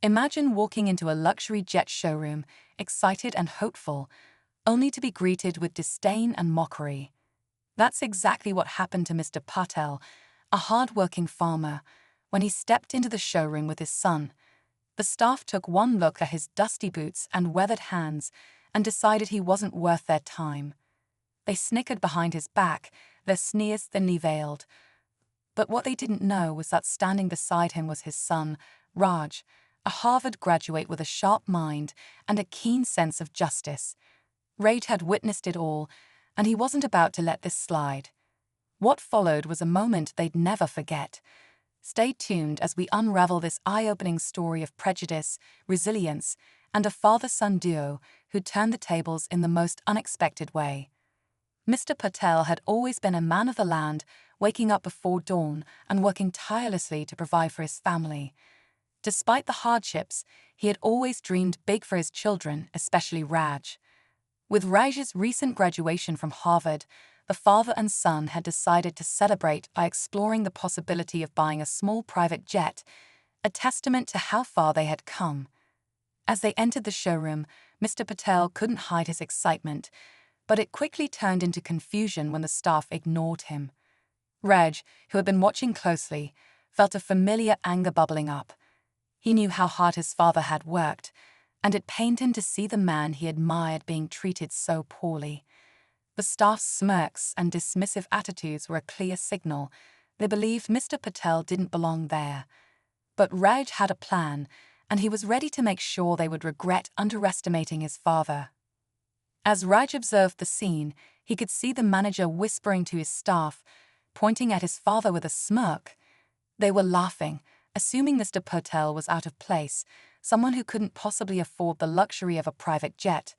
Imagine walking into a luxury jet showroom, excited and hopeful, only to be greeted with disdain and mockery. That's exactly what happened to Mr. Patel, a hard-working farmer, when he stepped into the showroom with his son. The staff took one look at his dusty boots and weathered hands and decided he wasn't worth their time. They snickered behind his back, their sneers thinly veiled. But what they didn't know was that standing beside him was his son, Raj, a Harvard graduate with a sharp mind and a keen sense of justice. Raj had witnessed it all, and he wasn't about to let this slide. What followed was a moment they'd never forget. Stay tuned as we unravel this eye-opening story of prejudice, resilience, and a father-son duo who turned the tables in the most unexpected way. Mr. Patel had always been a man of the land, waking up before dawn and working tirelessly to provide for his family. Despite the hardships, he had always dreamed big for his children, especially Raj. With Raj's recent graduation from Harvard, the father and son had decided to celebrate by exploring the possibility of buying a small private jet, a testament to how far they had come. As they entered the showroom, Mr. Patel couldn't hide his excitement, but it quickly turned into confusion when the staff ignored him. Raj, who had been watching closely, felt a familiar anger bubbling up. He knew how hard his father had worked, and it pained him to see the man he admired being treated so poorly. The staff's smirks and dismissive attitudes were a clear signal. They believed Mr. Patel didn't belong there. But Raj had a plan, and he was ready to make sure they would regret underestimating his father. As Raj observed the scene, he could see the manager whispering to his staff, pointing at his father with a smirk. They were laughing, assuming Mr. Patel was out of place, someone who couldn't possibly afford the luxury of a private jet.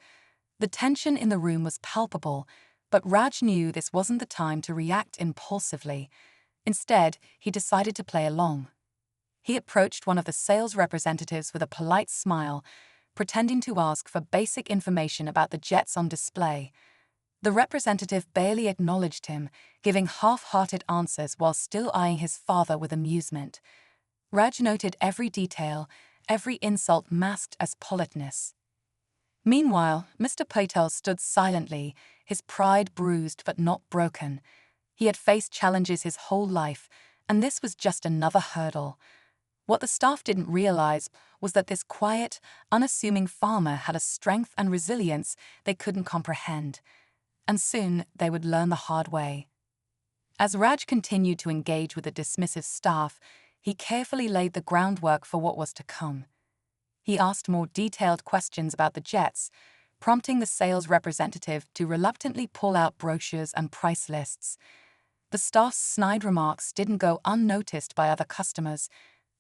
The tension in the room was palpable, but Raj knew this wasn't the time to react impulsively. Instead, he decided to play along. He approached one of the sales representatives with a polite smile, pretending to ask for basic information about the jets on display. The representative barely acknowledged him, giving half-hearted answers while still eyeing his father with amusement. Raj noted every detail, every insult masked as politeness. Meanwhile, Mr. Patel stood silently, his pride bruised but not broken. He had faced challenges his whole life, and this was just another hurdle. What the staff didn't realize was that this quiet, unassuming farmer had a strength and resilience they couldn't comprehend. And soon they would learn the hard way. As Raj continued to engage with the dismissive staff, he carefully laid the groundwork for what was to come. He asked more detailed questions about the jets, prompting the sales representative to reluctantly pull out brochures and price lists. The staff's snide remarks didn't go unnoticed by other customers,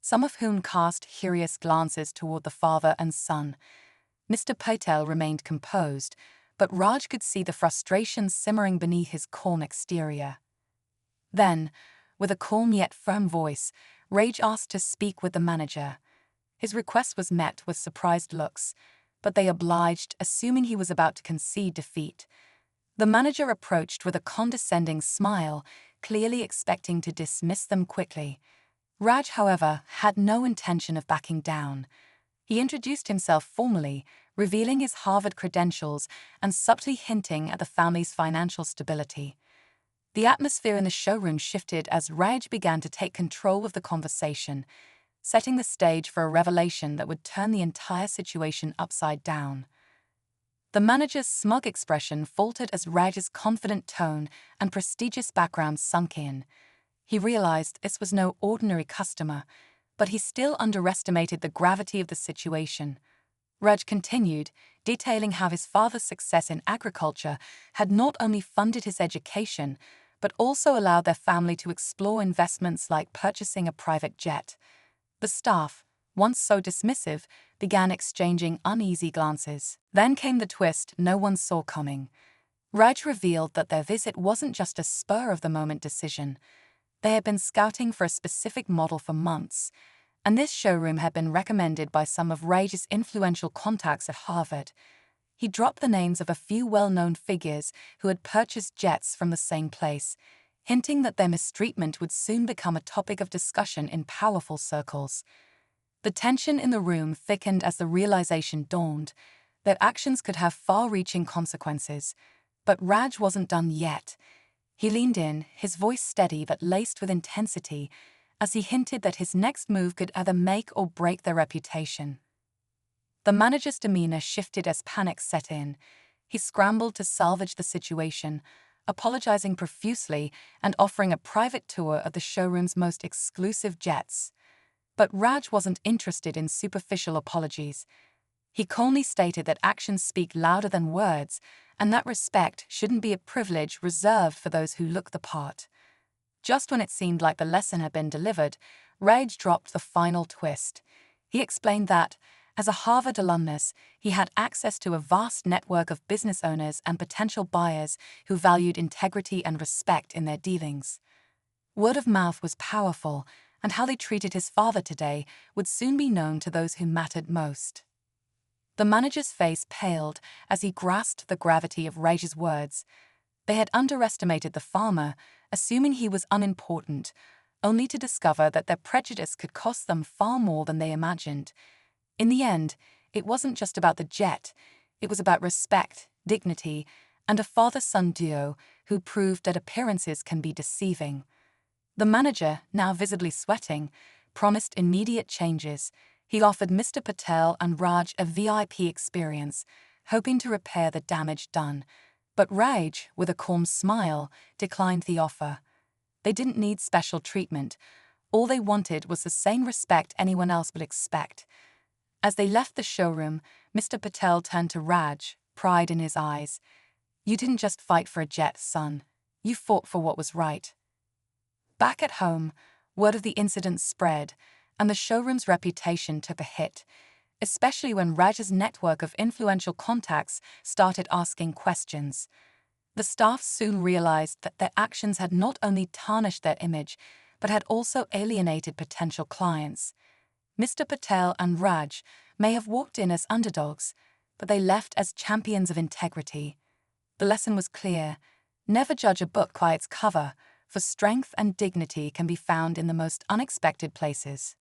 some of whom cast curious glances toward the father and son. Mr. Patel remained composed, but Raj could see the frustration simmering beneath his calm exterior. Then, with a calm yet firm voice, Raj asked to speak with the manager. His request was met with surprised looks, but they obliged, assuming he was about to concede defeat. The manager approached with a condescending smile, clearly expecting to dismiss them quickly. Raj, however, had no intention of backing down. He introduced himself formally, revealing his Harvard credentials and subtly hinting at the family's financial stability. The atmosphere in the showroom shifted as Raj began to take control of the conversation, setting the stage for a revelation that would turn the entire situation upside down. The manager's smug expression faltered as Raj's confident tone and prestigious background sunk in. He realized this was no ordinary customer, but he still underestimated the gravity of the situation. Raj continued, detailing how his father's success in agriculture had not only funded his education, but also allowed their family to explore investments like purchasing a private jet. The staff, once so dismissive, began exchanging uneasy glances. Then came the twist no one saw coming. Raj revealed that their visit wasn't just a spur-of-the-moment decision. They had been scouting for a specific model for months, and this showroom had been recommended by some of Raj's influential contacts at Harvard. He dropped the names of a few well-known figures who had purchased jets from the same place, hinting that their mistreatment would soon become a topic of discussion in powerful circles. The tension in the room thickened as the realization dawned that actions could have far-reaching consequences. But Raj wasn't done yet. He leaned in, his voice steady but laced with intensity, as he hinted that his next move could either make or break their reputation. The manager's demeanor shifted as panic set in. He scrambled to salvage the situation, apologizing profusely and offering a private tour of the showroom's most exclusive jets. But Raj wasn't interested in superficial apologies. He calmly stated that actions speak louder than words, and that respect shouldn't be a privilege reserved for those who look the part. Just when it seemed like the lesson had been delivered, Raj dropped the final twist. He explained that, as a Harvard alumnus, he had access to a vast network of business owners and potential buyers who valued integrity and respect in their dealings. Word of mouth was powerful, and how they treated his father today would soon be known to those who mattered most. The manager's face paled as he grasped the gravity of Raj's words. They had underestimated the farmer, assuming he was unimportant, only to discover that their prejudice could cost them far more than they imagined. In the end, it wasn't just about the jet, it was about respect, dignity, and a father-son duo who proved that appearances can be deceiving. The manager, now visibly sweating, promised immediate changes. He offered Mr. Patel and Raj a VIP experience, hoping to repair the damage done. But Raj, with a calm smile, declined the offer. They didn't need special treatment. All they wanted was the same respect anyone else would expect. As they left the showroom, Mr. Patel turned to Raj, pride in his eyes. "You didn't just fight for a jet, son. You fought for what was right." Back at home, word of the incident spread, and the showroom's reputation took a hit, especially when Raj's network of influential contacts started asking questions. The staff soon realized that their actions had not only tarnished their image, but had also alienated potential clients. Mr. Patel and Raj may have walked in as underdogs, but they left as champions of integrity. The lesson was clear: never judge a book by its cover, for strength and dignity can be found in the most unexpected places.